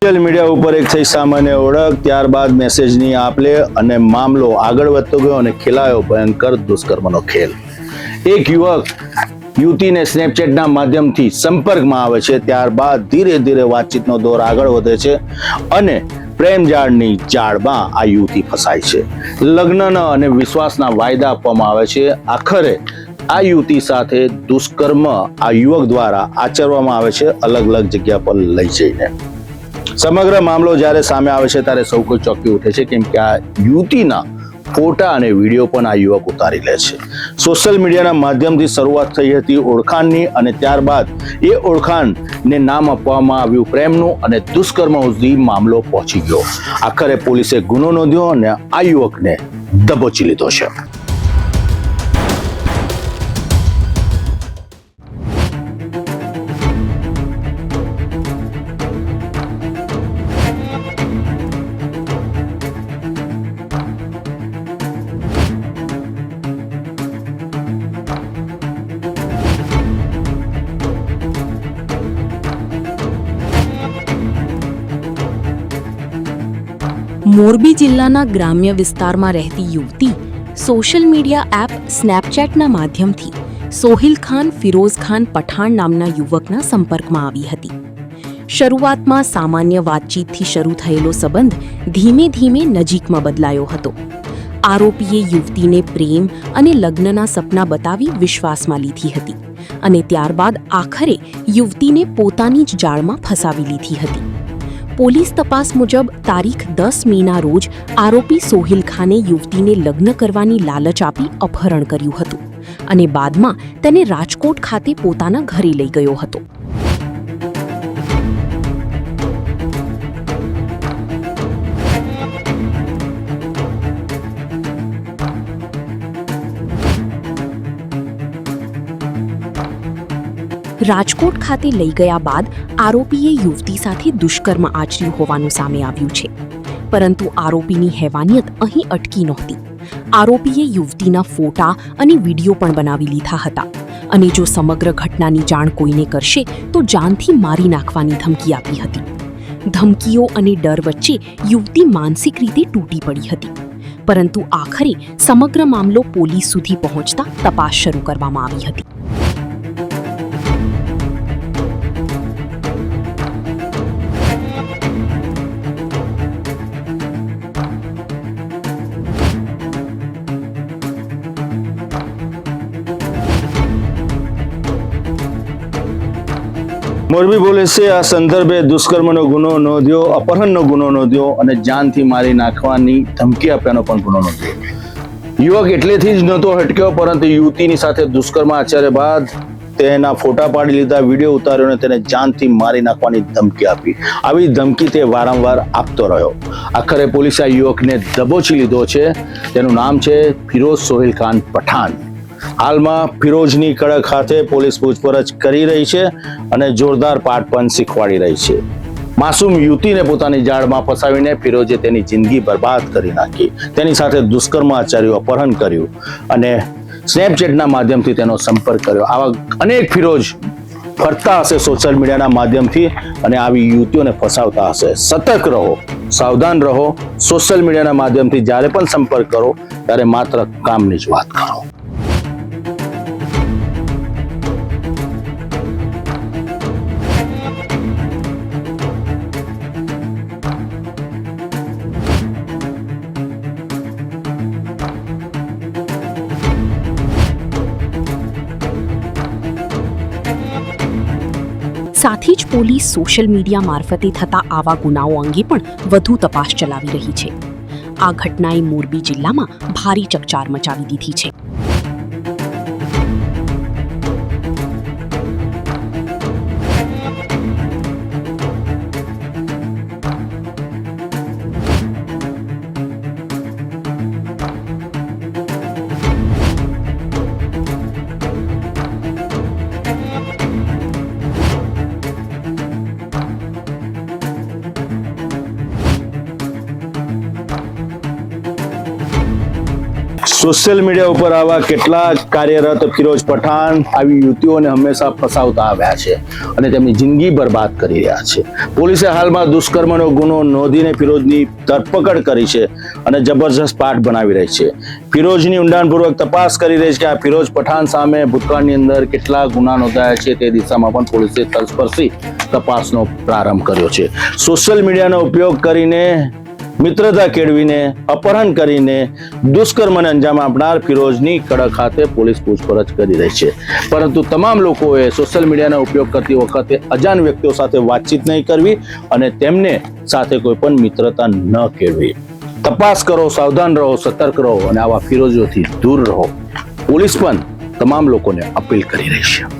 Social media ઉપર એક થઈ સામાન્ય ઓળખ, ત્યારબાદ મેસેજની આપલે અને મામલો આગળ વધતો ગયો અને ખેલાયો ભયંકર દુષ્કર્મનો ખેલ. એક યુવક યુવતીને સ્નેપચેટના માધ્યમથી સંપર્કમાં આવે છે, ત્યારબાદ ધીરે ધીરે વાતચીતનો દોર આગળ વધે છે અને પ્રેમજાળની જાળમાં આ યુવતી ફસાય છે. લગ્નના અને વિશ્વાસના વાયદા આપવામાં આવે છે. આખરે આ યુવતી સાથે દુષ્કર્મ આ યુવક દ્વારા આચરવામાં આવે છે, અલગ અલગ જગ્યા પર લઈ જઈને. સમગ્ર મામલો જ્યારે સામે આવે છે ત્યારે સૌ કોઈ ચોંકી ઉઠે છે, કેમ કે આ યુવતીના ફોટા અને વિડીયો પણ આ યુવક ઉતારી લે છે. સોશિયલ મીડિયાના માધ્યમથી શરૂઆત થઈ હતી ઓળખાણની અને ત્યારબાદ એ ઓળખાણને નામ આપવામાં આવ્યું પ્રેમનું અને દુષ્કર્મ સુધી મામલો પહોંચી ગયો. આખરે પોલીસે ગુનો નોંધ્યો અને આ યુવકને દબોચી લીધો છે. મોરબી જિલ્લાના ગ્રામ્ય વિસ્તારમાં રહેતી યુવતી સોશિયલ મીડિયા એપ સ્નેપચેટના માધ્યમથી સોહિલ ખાન ફિરોઝ ખાન પઠાણ નામના યુવકના સંપર્કમાં આવી હતી. શરૂઆતમાં સામાન્ય વાતચીતથી શરૂ થયેલો સંબંધ ધીમે ધીમે નજીકમાં બદલાયો હતો. આરોપીએ યુવતીને પ્રેમ અને લગ્નના સપના બતાવી વિશ્વાસમાં લીધી હતી અને ત્યારબાદ આખરે યુવતીને પોતાની જ જાળમાં ફસાવી લીધી હતી. પોલીસ તપાસ મુજબ તારીખ 10 મેના રોજ આરોપી સોહિલ ખાને યુવતીને લગ્ન કરવાની લાલચ આપી અપહરણ કર્યું હતું અને બાદમાં તેને રાજકોટ ખાતે પોતાના ઘરે લઈ ગયો હતો. રાજકોટ ખાતે લઈ ગયા બાદ આરોપીએ યુવતી સાથે દુષ્કર્મ આચર્યું હોવાનું સામે આવ્યું છે. પરંતુ આરોપીની હેવાનિયત અહીં અટકી નહોતી. આરોપીએ યુવતીના ફોટા અને વિડીયો પણ બનાવી લીધા હતા અને જો સમગ્ર ઘટનાની જાણ કોઈને કરશે તો જાનથી મારી નાખવાની ધમકી આપી હતી. ધમકીઓ અને ડર વચ્ચે યુવતી માનસિક રીતે તૂટી પડી હતી. પરંતુ આખરે સમગ્ર મામલો પોલીસ સુધી પહોંચતા તપાસ શરૂ કરવામાં આવી હતી. મોરબી પોલીસે આ સંદર્ભે દુષ્કર્મનો ગુનો નોંધ્યો, અપહરણનો ગુનો નોંધ્યો અને જાનથી મારી નાખવાની ધમકી આપ્યાનો પણ ગુનો નોંધ્યો. યુવક એટલેથી જ નહોતો હટક્યો, પરંતુ યુવતીની સાથે દુષ્કર્મ આચર્યા બાદ તેના ફોટા પાડી લીધા, વિડીયો ઉતાર્યો અને તેને જાનથી મારી નાખવાની ધમકી આપી. આવી ધમકી તે વારંવાર આપતો રહ્યો. આખરે પોલીસે આ યુવકને દબોચી લીધો છે. તેનું નામ છે ફિરોઝ સોહિલ ખાન પઠાણ. હાલમાં ફિરોઝની કડક હાથે પોલીસ પૂછપરછ કરી રહી છે અને જોરદાર પાઠ પણ શીખવાડી રહી છે. માસૂમ યુવતીને પોતાની જાળમાં ફસાવીને ફિરોઝે તેની જિંદગી બરબાદ કરી નાખી. તેની સાથે દુષ્કર્મ આચર્યું, અપહરણ કર્યું અને સ્નેપચેટના માધ્યમથી તેનો સંપર્ક કર્યો. આવા અનેક ફિરોઝ ફરતા હશે સોશિયલ મીડિયાના માધ્યમથી અને આવી યુવતીઓને ફસાવતા હશે. સતર્ક રહો, સાવધાન રહો. સોશિયલ મીડિયાના માધ્યમથી જ્યારે પણ સંપર્ક કરો ત્યારે માત્ર કામની જ વાત કરો. સાથે જ પોલીસ સોશિયલ મીડિયા મારફતે થતા આવા ગુનાઓ અંગે પણ વધુ તપાસ ચલાવી રહી છે. આ ઘટનાએ મોરબી જિલ્લામાં ભારે ચકચાર મચાવી દીધી છે. સોશિયલ મીડિયા ઉપર આવા કેટલાક કાર્યરત ફિરોઝ પઠાણ આવી યુવતીઓને હંમેશા ફસાવતા આવ્યા છે અને તેમની જિંદગી બરબાદ કરી રહ્યા છે. પોલીસે હાલમાં દુષ્કર્મનો ગુનો નોંધીને ફિરોઝની ધરપકડ કરી છે અને જબરજસ્ત પાઠ બનાવી રહી છે. ફિરોઝની ઊંડાણપૂર્વક તપાસ કરી રહી છે કે આ ફિરોઝ પઠાણ સામે ભૂતકાળની અંદર કેટલા ગુના નોંધાયા છે તે દિશામાં પણ પોલીસે તલસ્પર્શી તપાસનો પ્રારંભ કર્યો છે. સોશિયલ મીડિયાનો ઉપયોગ કરીને મિત્રતા કેળવીને અપહરણ કરીને દુષ્કર્મને અંજામ આપનાર ફિરોઝની કડક હાથે પોલીસ પૂછપરછ કરી રહી છે. પરંતુ તમામ લોકોએ સોશિયલ મીડિયાનો ઉપયોગ કરતી વખતે અજાણ વ્યક્તિઓ સાથે વાતચીત નહીં કરવી અને તેમને સાથે કોઈ પણ મિત્રતા ન કેળવી. તપાસ કરો, સાવધાન રહો, સતર્ક રહો અને આવા ફિરોઝોથી દૂર રહો. પોલીસ પણ તમામ લોકોને અપીલ કરી રહી છે.